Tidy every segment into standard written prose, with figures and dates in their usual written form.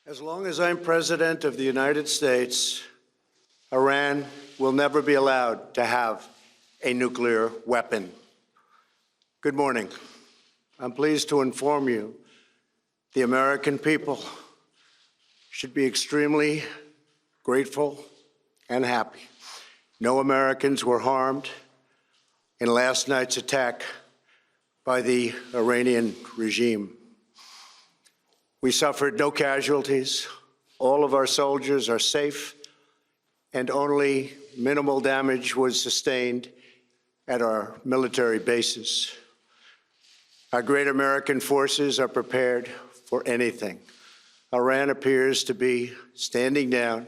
As long as I'm President of the United States, Iran will never be allowed to have a nuclear weapon. Good morning. I'm pleased to inform you the American people should be extremely grateful and happy. No Americans were harmed in last night's attack by the Iranian regime. We suffered no casualties. All of our soldiers are safe, and only minimal damage was sustained at our military bases. Our great American forces are prepared for anything. Iran appears to be standing down,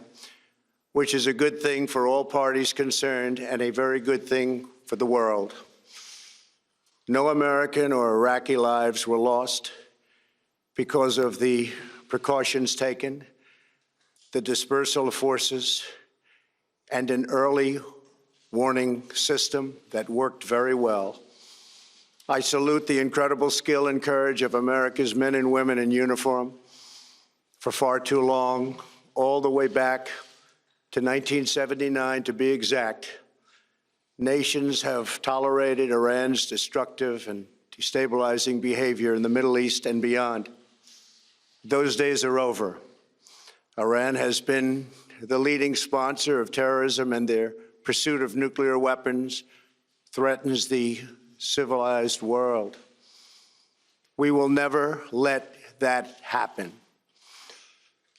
which is a good thing for all parties concerned and a very good thing for the world. No American or Iraqi lives were lost because of the precautions taken, the dispersal of forces, and an early warning system that worked very well. I salute the incredible skill and courage of America's men and women in uniform. For far too long, all the way back to 1979 to be exact, nations have tolerated Iran's destructive and destabilizing behavior in the Middle East and beyond. Those days are over. Iran has been the leading sponsor of terrorism, and their pursuit of nuclear weapons threatens the civilized world. We will never let that happen.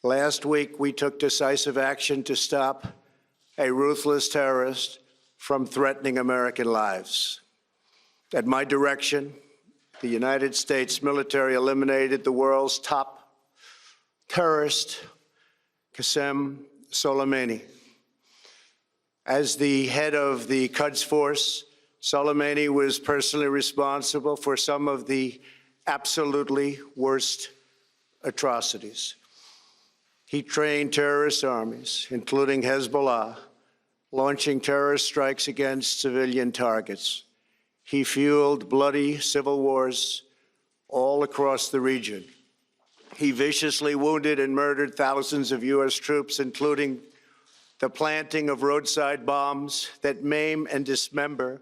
Last week, we took decisive action to stop a ruthless terrorist from threatening American lives. At my direction, the United States military eliminated the world's top terrorist, Qassem Soleimani. As the head of the Quds Force, Soleimani was personally responsible for some of the absolutely worst atrocities. He trained terrorist armies, including Hezbollah, launching terrorist strikes against civilian targets. He fueled bloody civil wars all across the region. He viciously wounded and murdered thousands of U.S. troops, including the planting of roadside bombs that maim and dismember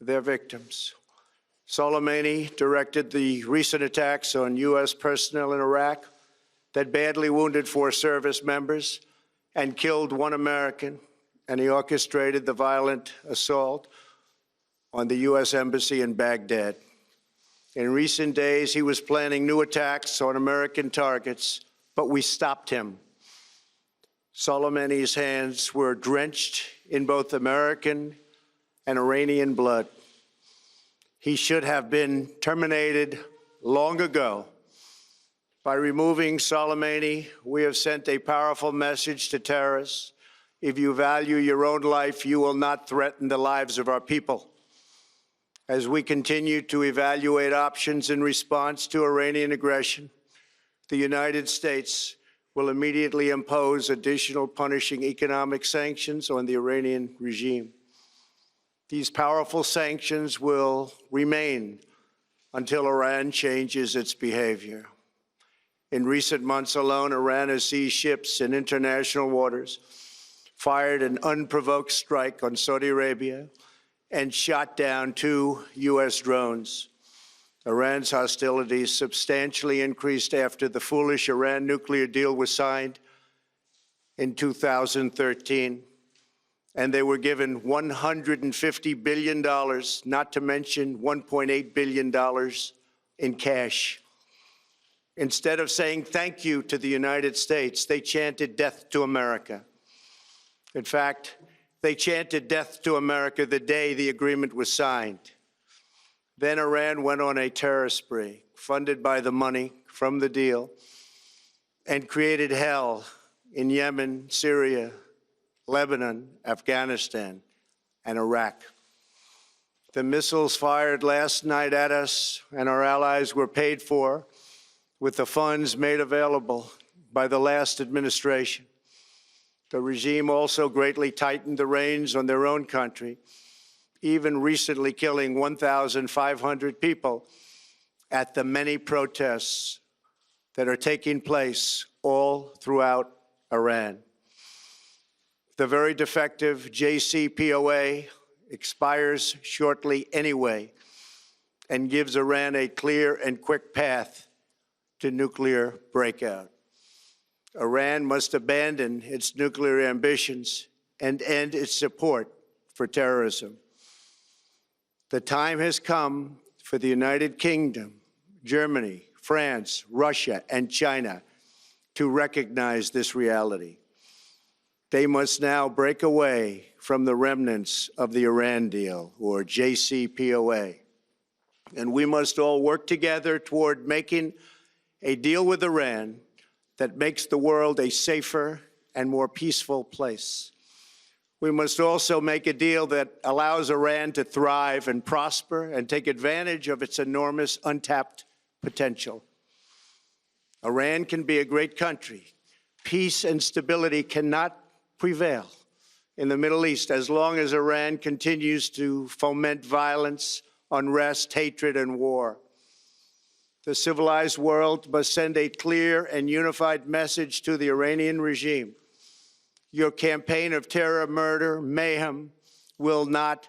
their victims. Soleimani directed the recent attacks on U.S. personnel in Iraq that badly wounded 4 service members and killed 1 American, and he orchestrated the violent assault on the U.S. Embassy in Baghdad. In recent days, he was planning new attacks on American targets, but we stopped him. Soleimani's hands were drenched in both American and Iranian blood. He should have been terminated long ago. By removing Soleimani, we have sent a powerful message to terrorists. If you value your own life, you will not threaten the lives of our people. As we continue to evaluate options in response to Iranian aggression, the United States will immediately impose additional punishing economic sanctions on the Iranian regime. These powerful sanctions will remain until Iran changes its behavior. In recent months alone, Iran has seized ships in international waters, fired an unprovoked strike on Saudi Arabia, and shot down 2 U.S. drones. Iran's hostilities substantially increased after the foolish Iran nuclear deal was signed in 2013, and they were given $150 billion, not to mention $1.8 billion in cash. Instead of saying thank you to the United States, they chanted death to America. In fact, they chanted death to America the day the agreement was signed. Then Iran went on a terror spree, funded by the money from the deal, and created hell in Yemen, Syria, Lebanon, Afghanistan, and Iraq. The missiles fired last night at us and our allies were paid for with the funds made available by the last administration. The regime also greatly tightened the reins on their own country, even recently killing 1,500 people at the many protests that are taking place all throughout Iran. The very defective JCPOA expires shortly anyway and gives Iran a clear and quick path to nuclear breakout. Iran must abandon its nuclear ambitions and end its support for terrorism. The time has come for the United Kingdom, Germany, France, Russia, and China to recognize this reality. They must now break away from the remnants of the Iran deal, or JCPOA. And we must all work together toward making a deal with Iran that makes the world a safer and more peaceful place. We must also make a deal that allows Iran to thrive and prosper and take advantage of its enormous untapped potential. Iran can be a great country. Peace and stability cannot prevail in the Middle East as long as Iran continues to foment violence, unrest, hatred, and war. The civilized world must send a clear and unified message to the Iranian regime. Your campaign of terror, murder, mayhem will not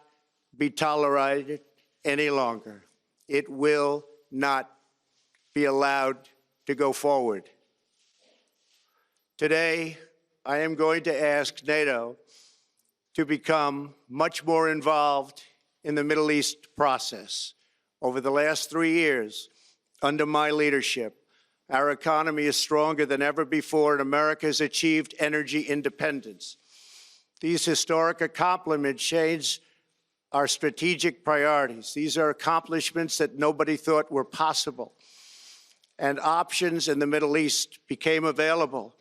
be tolerated any longer. It will not be allowed to go forward. Today, I am going to ask NATO to become much more involved in the Middle East process. Over the last 3 years, under my leadership, our economy is stronger than ever before, and America has achieved energy independence. These historic accomplishments change our strategic priorities. These are accomplishments that nobody thought were possible. And options in the Middle East became available.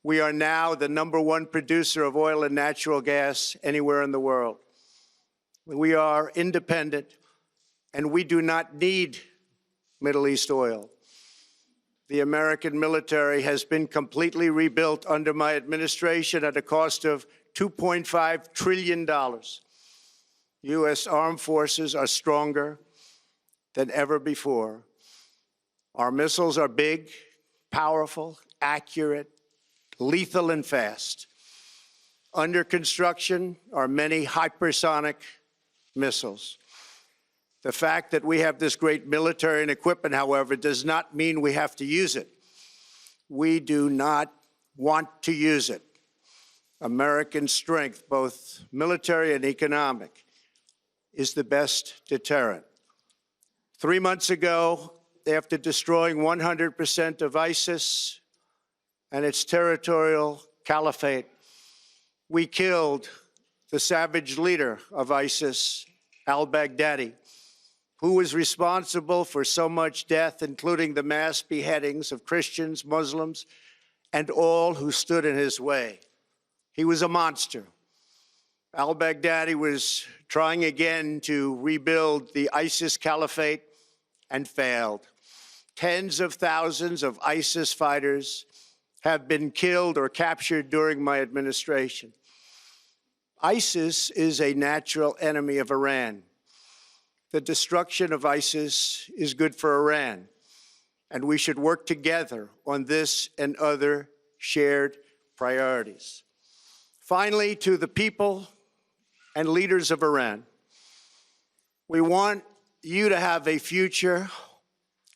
We are now the #1 producer of oil and natural gas anywhere in the world. We are independent, and we do not need Middle East oil. The American military has been completely rebuilt under my administration at a cost of $2.5 trillion. U.S. armed forces are stronger than ever before. Our missiles are big, powerful, accurate, lethal, and fast. Under construction are many hypersonic missiles. The fact that we have this great military and equipment, however, does not mean we have to use it. We do not want to use it. American strength, both military and economic, is the best deterrent. 3 months ago, after destroying 100% of ISIS and its territorial caliphate, we killed the savage leader of ISIS, al-Baghdadi, who was responsible for so much death, including the mass beheadings of Christians, Muslims, and all who stood in his way. He was a monster. Al-Baghdadi was trying again to rebuild the ISIS caliphate and failed. Tens of thousands of ISIS fighters have been killed or captured during my administration. ISIS is a natural enemy of Iran. The destruction of ISIS is good for Iran, and we should work together on this and other shared priorities. Finally, to the people and leaders of Iran, we want you to have a future,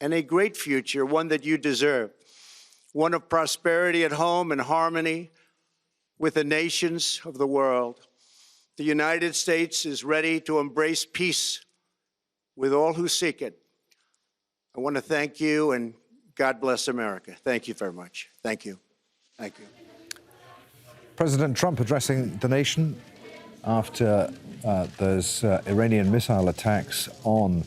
and a great future, one that you deserve, one of prosperity at home and harmony with the nations of the world. The United States is ready to embrace peace with all who seek it. I want to thank you, and God bless America. Thank you very much. Thank you. Thank you. President Trump addressing the nation after those Iranian missile attacks on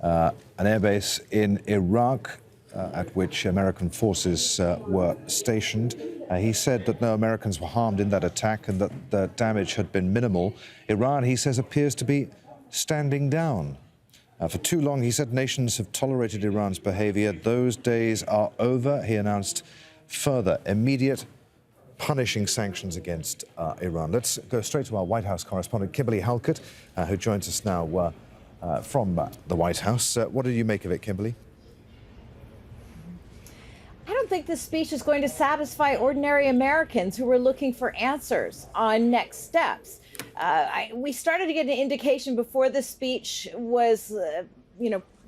an airbase in Iraq at which American forces were stationed. He said that no Americans were harmed in that attack and that the damage had been minimal. Iran, he says, appears to be standing down. For too long, he said, nations have tolerated Iran's behavior. Those days are over. He announced further immediate punishing sanctions against Iran. Let's go straight to our White House correspondent, Kimberly Halkett, who joins us now from the White House. What did you make of it, Kimberly? I don't think this speech is going to satisfy ordinary Americans who are looking for answers on next steps. We started to get an indication before the speech was,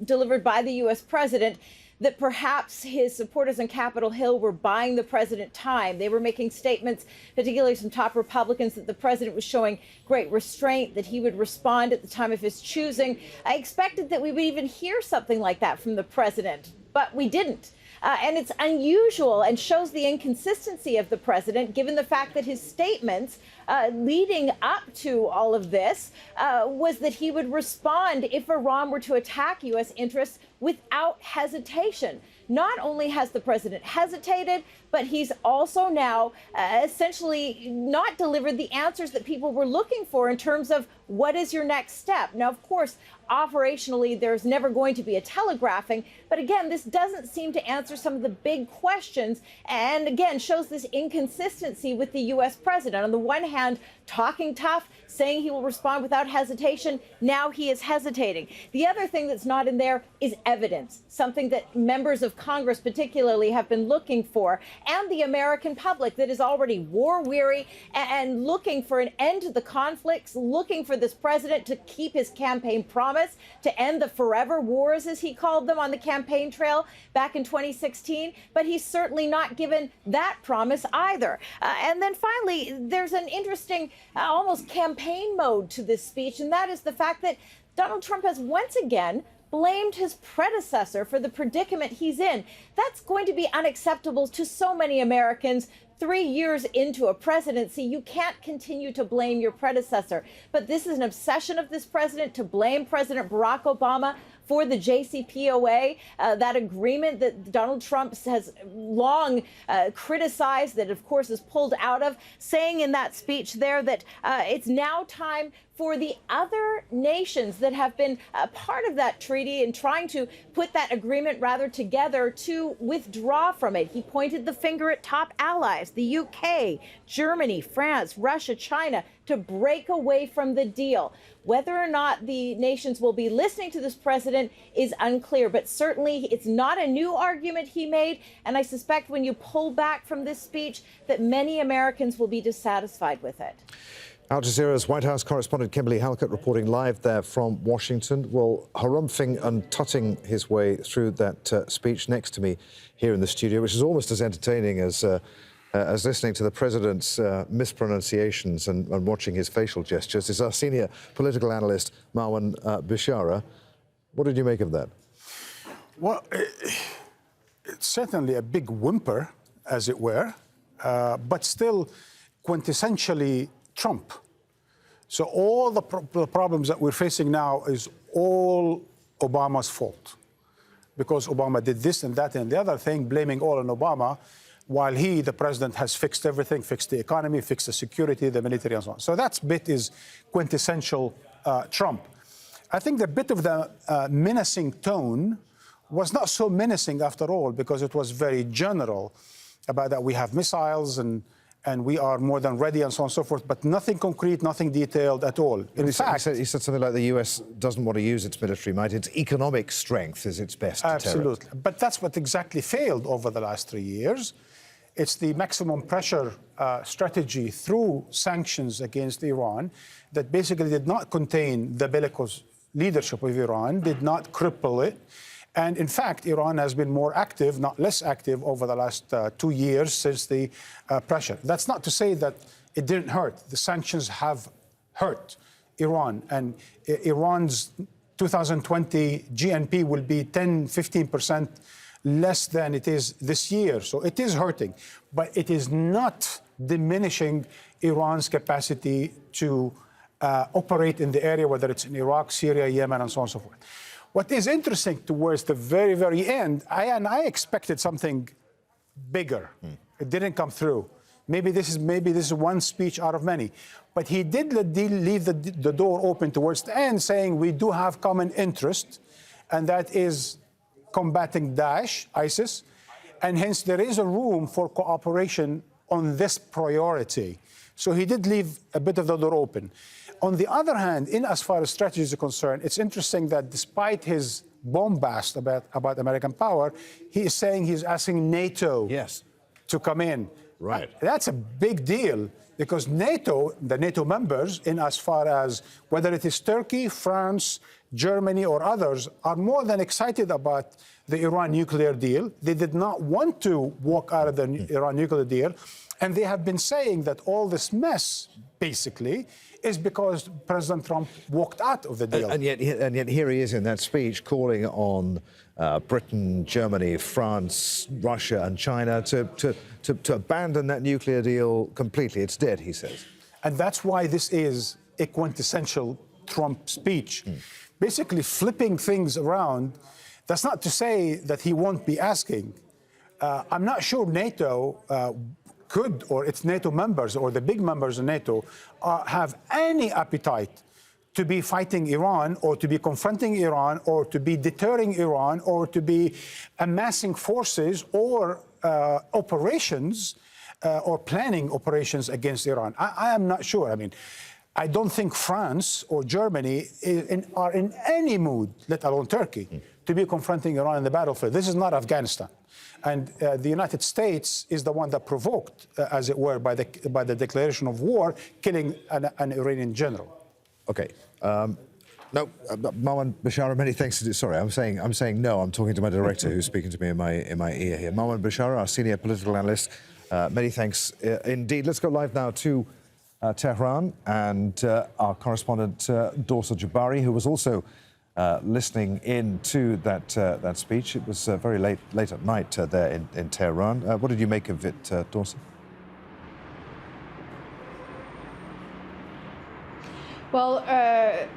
delivered by the U.S. president that perhaps his supporters on Capitol Hill were buying the president time. They were making statements, particularly some top Republicans, that the president was showing great restraint, that he would respond at the time of his choosing. I expected that we would even hear something like that from the president, but we didn't. And it's unusual and shows the inconsistency of the president, given the fact that his statements leading up to all of this was that he would respond if Iran were to attack U.S. interests without hesitation. Not only has the president hesitated, but he's also now essentially not delivered the answers that people were looking for in terms of what is your next step. Now, of course, operationally, there's never going to be a telegraphing. But again, this doesn't seem to answer some of the big questions and again shows this inconsistency with the U.S. president. On the one hand, talking tough, saying he will respond without hesitation. Now he is hesitating. The other thing that's not in there is evidence, something that members of Congress particularly have been looking for, and the American public that is already war weary and looking for an end to the conflicts, looking for this president to keep his campaign promise to end the forever wars, as he called them, on the campaign trail back in 2016. But he's certainly not given that promise either. And then finally, there's an interesting almost campaign mode to this speech, and that is the fact that Donald Trump has once again blamed his predecessor for the predicament he's in. That's going to be unacceptable to so many Americans. 3 years into a presidency, you can't continue to blame your predecessor. But this is an obsession of this president to blame President Barack Obama for the JCPOA, that agreement that Donald Trump has long criticized, that of course is pulled out of, saying in that speech there that it's now time for the other nations that have been part of that treaty and trying to put that agreement rather together to withdraw from it. He pointed the finger at top allies, the UK, Germany, France, Russia, China, to break away from the deal. Whether or not the nations will be listening to this president is unclear, but certainly it's not a new argument he made. And I suspect when you pull back from this speech that many Americans will be dissatisfied with it. Al Jazeera's White House correspondent Kimberly Halkett reporting live there from Washington. Well, harumphing and tutting his way through that speech next to me here in the studio, which is almost as entertaining as listening to the president's mispronunciations and watching his facial gestures, is our senior political analyst, Marwan Bishara. What did you make of that? Well, it's certainly a big whimper, as it were, but still quintessentially Trump. So all the problems that we're facing now is all Obama's fault, because Obama did this and that and the other thing, blaming all on Obama, while he, the president, has fixed everything, fixed the economy, fixed the security, the military, and so on. So that bit is quintessential Trump. I think the bit of the menacing tone was not so menacing after all, because it was very general about that we have missiles and we are more than ready and so on and so forth, but nothing concrete, nothing detailed at all. In fact, he said something like the U.S. doesn't want to use its military might. Its economic strength is its best deterrent. Absolutely. But that's what exactly failed over the last 3 years. It's the maximum pressure strategy through sanctions against Iran that basically did not contain the bellicose leadership of Iran, did not cripple it. And in fact, Iran has been more active, not less active, over the last 2 years since the pressure. That's not to say that it didn't hurt. The sanctions have hurt Iran. And Iran's 2020 GNP will be 10-15% less than it is this year. So it is hurting. But it is not diminishing Iran's capacity to operate in the area, whether it's in Iraq, Syria, Yemen, and so on and so forth. What is interesting towards the very, very end, I expected something bigger. It didn't come through. Maybe this is one speech out of many. But he did leave the door open towards the end, saying we do have common interest, and that is combating Daesh, ISIS, and hence there is a room for cooperation on this priority. So he did leave a bit of the door open. On the other hand, in as far as strategy is concerned, it's interesting that despite his bombast about American power, he is saying he's asking NATO to come in. Right. That's a big deal because NATO, the NATO members, in as far as whether it is Turkey, France, Germany, or others, are more than excited about the Iran nuclear deal. They did not want to walk out of the Iran nuclear deal. And they have been saying that all this mess, basically, is because President Trump walked out of the deal. And yet here he is in that speech calling on Britain, Germany, France, Russia and China to abandon that nuclear deal completely. It's dead, he says. And that's why this is a quintessential Trump speech. Basically flipping things around. That's not to say that he won't be asking. I'm not sure NATO could, or its NATO members, or the big members of NATO, have any appetite to be fighting Iran, or to be confronting Iran, or to be deterring Iran, or to be amassing forces or operations, or planning operations against Iran. I am not sure. I mean, I don't think France or Germany are in any mood, let alone Turkey, to be confronting Iran in the battlefield. This is not Afghanistan. And the United States is the one that provoked, as it were, by the declaration of war, killing an Iranian general. Okay. No, Marwan Bashara, many thanks. Sorry, I'm saying no. I'm talking to my director, who's speaking to me in my ear here. Marwan Bashara, our senior political analyst. Many thanks indeed. Let's go live now to Tehran and our correspondent Dorsa Jabari, who was also listening in to that speech. It was very late at night there in Tehran. What did you make of it, Dorsa? Well,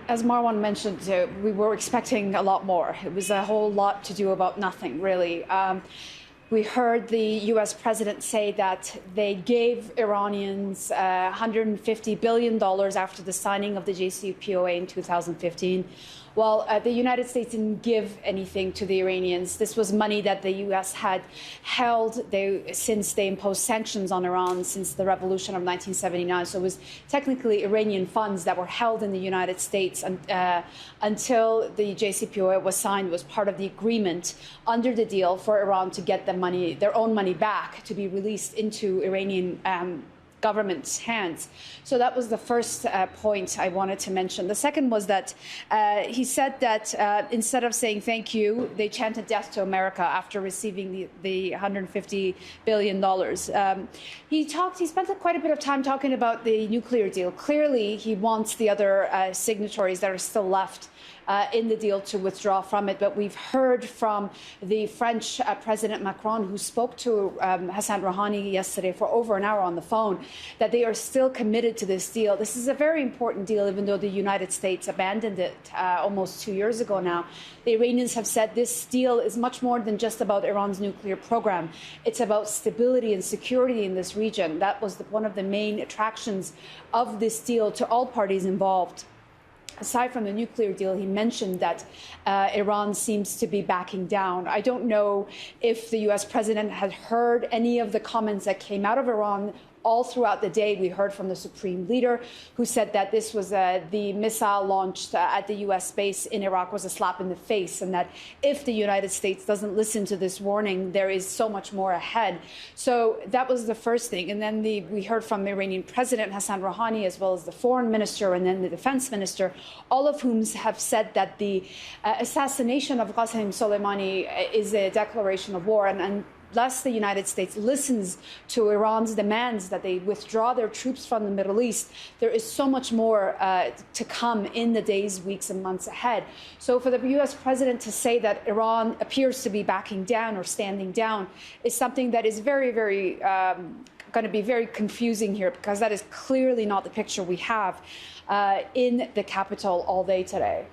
as Marwan mentioned, we were expecting a lot more. It was a whole lot to do about nothing, really. We heard the U.S. president say that they gave Iranians $150 billion after the signing of the JCPOA in 2015. Well, the United States didn't give anything to the Iranians. This was money that the U.S. had held since they imposed sanctions on Iran since the revolution of 1979. So it was technically Iranian funds that were held in the United States until the JCPOA was signed. It was part of the agreement under the deal for Iran to get their own money back, to be released into Iranian government's hands. So that was the first point I wanted to mention. The second was that he said that instead of saying thank you, they chanted death to America after receiving the $150 billion. He spent quite a bit of time talking about the nuclear deal. Clearly, he wants the other signatories that are still left in the deal to withdraw from it. But we've heard from the French President Macron, who spoke to Hassan Rouhani yesterday for over an hour on the phone, that they are still committed to this deal. This is a very important deal, even though the United States abandoned it almost 2 years ago now. The Iranians have said this deal is much more than just about Iran's nuclear program. It's about stability and security in this region. That was one of the main attractions of this deal to all parties involved. Aside from the nuclear deal, he mentioned that Iran seems to be backing down. I don't know if the U.S. president had heard any of the comments that came out of Iran. All throughout the day, we heard from the supreme leader, who said that this was the missile launched at the U.S. base in Iraq was a slap in the face, and that if the United States doesn't listen to this warning, there is so much more ahead. So that was the first thing. And then we heard from the Iranian president, Hassan Rouhani, as well as the foreign minister and then the defense minister, all of whom have said that the assassination of Qassem Soleimani is a declaration of war. And unless the United States listens to Iran's demands that they withdraw their troops from the Middle East, there is so much more to come in the days, weeks, and months ahead. So for the U.S. president to say that Iran appears to be backing down or standing down is something that is very, very going to be very confusing here, because that is clearly not the picture we have in the capital all day today.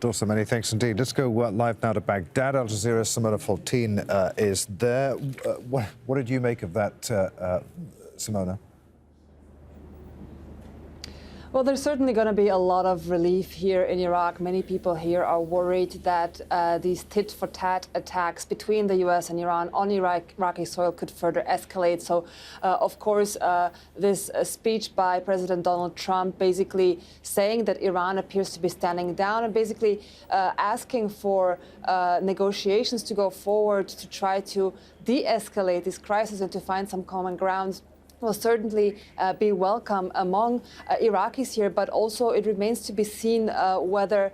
Dorsa, many thanks indeed. Let's go live now to Baghdad. Al Jazeera's Simona Fortin is there. What did you make of that, Simona? Well, there's certainly going to be a lot of relief here in Iraq. Many people here are worried that these tit-for-tat attacks between the U.S. and Iran on Iraqi soil could further escalate. So, of course, this speech by President Donald Trump basically saying that Iran appears to be standing down and basically asking for negotiations to go forward to try to de-escalate this crisis and to find some common ground will certainly be welcome among Iraqis here, but also it remains to be seen whether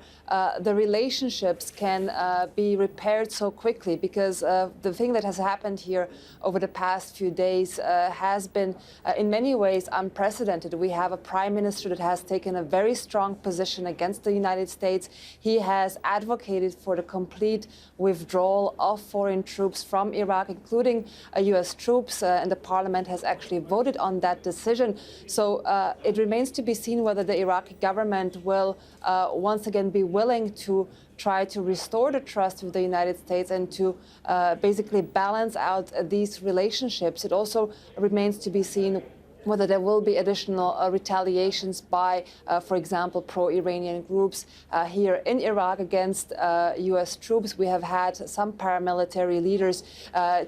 the relationships can be repaired so quickly, because the thing that has happened here over the past few days has been in many ways unprecedented. We have a prime minister that has taken a very strong position against the United States. He has advocated for the complete withdrawal of foreign troops from Iraq, including US troops, and the parliament has actually voted on that decision. So it remains to be seen whether the Iraqi government will once again be willing to try to restore the trust with the United States and to basically balance out these relationships. It also remains to be seen whether there will be additional retaliations by, for example, pro-Iranian groups here in Iraq against US troops. We have had some paramilitary leaders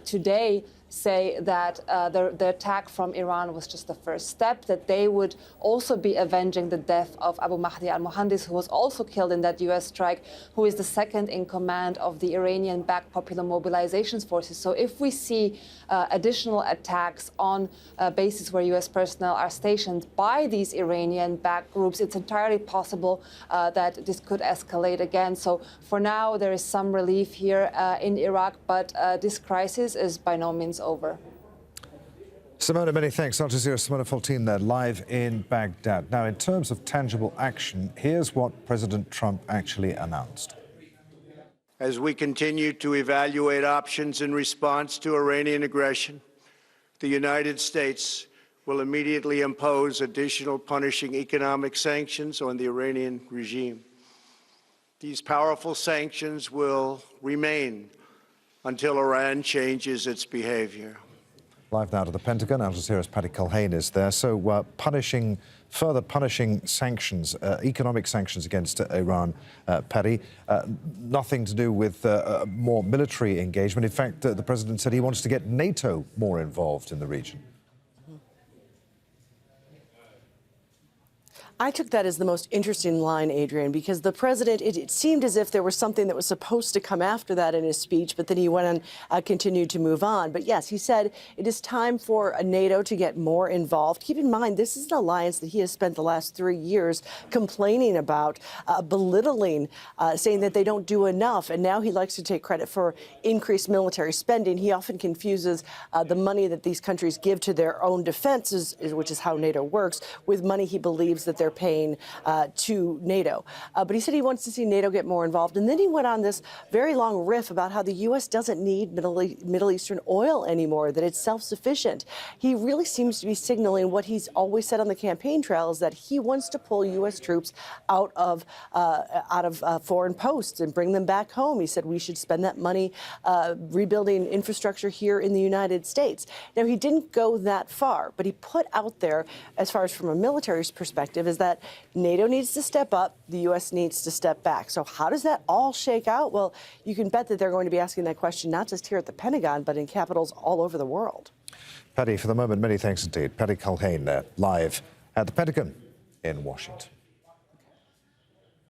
today say that the attack from Iran was just the first step, that they would also be avenging the death of Abu Mahdi al-Muhandis, who was also killed in that US strike, who is the second in command of the Iranian-backed Popular Mobilization Forces. So if we see additional attacks on bases where US personnel are stationed by these Iranian-backed groups, it's entirely possible that this could escalate again. So for now, there is some relief here in Iraq, but this crisis is by no means over. Simona, many thanks. Al Jazeera's Simona Faultin there, live in Baghdad. Now, in terms of tangible action, here's what President Trump actually announced. As we continue to evaluate options in response to Iranian aggression, the United States will immediately impose additional punishing economic sanctions on the Iranian regime. These powerful sanctions will remain until Iran changes its behavior. Live now to the Pentagon. Al Jazeera's Paddy Culhane is there. So further punishing sanctions, economic sanctions against Iran, Paddy, nothing to do with more military engagement. In fact, the president said he wants to get NATO more involved in the region. I took that as the most interesting line, Adrian, because the president, it seemed as if there was something that was supposed to come after that in his speech, but then he went on, continued to move on. But yes, he said it is time for NATO to get more involved. Keep in mind, this is an alliance that he has spent the last 3 years complaining about, belittling, saying that they don't do enough. And now he likes to take credit for increased military spending. He often confuses the money that these countries give to their own defenses, which is how NATO works, with money he believes that they're paying to NATO. But he said he wants to see NATO get more involved. And then he went on this very long riff about how the U.S. doesn't need Middle Eastern oil anymore, that it's self-sufficient. He really seems to be signaling what he's always said on the campaign trail, is that he wants to pull U.S. troops out of foreign posts and bring them back home. He said we should spend that money rebuilding infrastructure here in the United States. Now, he didn't go that far, but he put out there, as far as from a military perspective, is that NATO needs to step up, the U.S. needs to step back. So how does that all shake out? Well, you can bet that they're going to be asking that question not just here at the Pentagon, but in capitals all over the world. Paddy, for the moment, many thanks indeed. Paddy Culhane there, live at the Pentagon in Washington.